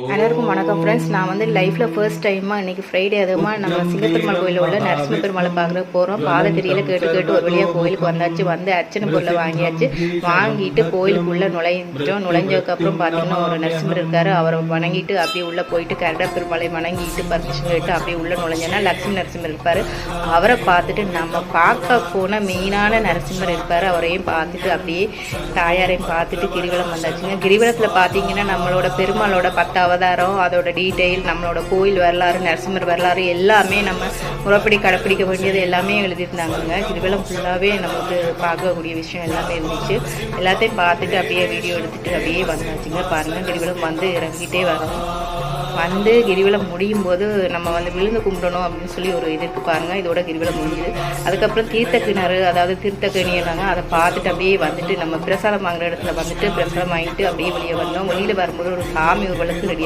எல்லாருக்கும் வணக்கம் ஃப்ரெண்ட்ஸ். நான் வந்து லைஃப்பில் ஃபர்ஸ்ட் டைமாக இன்றைக்கி ஃப்ரைடே அதுமா நம்ம சிங்கப்பெருமாள் கோயிலில் உள்ள நரசிம்ம பெருமாளை பார்க்குற போகிறோம். பாதகிரியில் கேட்டு ஒரு வழியாக கோயிலுக்கு வந்து அர்ச்சனை பொருளை வாங்கியாச்சு. வாங்கிட்டு கோயிலுக்குள்ளே நுழைஞ்சதுக்கப்புறம் பார்த்தீங்கன்னா ஒரு நரசிம்மர் இருக்கார். அவரை வணங்கிட்டு அப்படியே உள்ளே போயிட்டு கரட பெருமாளை வணங்கிட்டு பர்மிஷன் கேட்டு அப்படியே உள்ளே நுழைஞ்சோன்னா லக்ஷ்மி நரசிம்மர் இருப்பார். அவரை பார்த்துட்டு நம்ம பார்க்க போன மெயினான நரசிம்மர் இருப்பார். அவரையும் பார்த்துட்டு அப்படியே தாயாரையும் பார்த்துட்டு கிரிவலம் வந்தாச்சுங்க. கிரிவலத்தில் பார்த்தீங்கன்னா நம்மளோட பெருமாளோட 10 அவதாரம், அதோட டீட்டெயில், நம்மளோட கோயில் வரலாறு, நரசிம்மர் வரலாறு எல்லாமே நம்ம முறைப்படி கடைப்பிடிக்க வேண்டியது எல்லாமே எழுதியிருந்தாங்க. கிரிவலம் ஃபுல்லாகவே நமக்கு பார்க்கக்கூடிய விஷயம் எல்லாமே இருந்துச்சு. எல்லாத்தையும் பார்த்துட்டு அப்படியே வீடியோ எடுத்துகிட்டு அப்படியே வந்தாச்சுங்க. பாருங்கள், கிரிவலம் வந்து இறங்கிட்டே வரோம். வந்து கிரிவலம் முடியும் போது நம்ம வந்து விழுந்து கும்பிடணும் அப்படின்னு சொல்லி ஒரு இது இருக்கு பாருங்கள். இதோட கிரிவலம் முடிஞ்சுது. அதுக்கப்புறம் தீர்த்த கிணறு, அதாவது தீர்த்தக்கணியெல்லாம் அதை பார்த்துட்டு அப்படியே வந்துட்டு நம்ம பிரசாதம் வாங்குற இடத்துல வந்துட்டு பிரசாதம் வாங்கிட்டு அப்படியே வெளியே வந்தோம். வெளியில் வரும்போது ஒரு சாமி ஊர்வலத்துக்கு ரெடியாக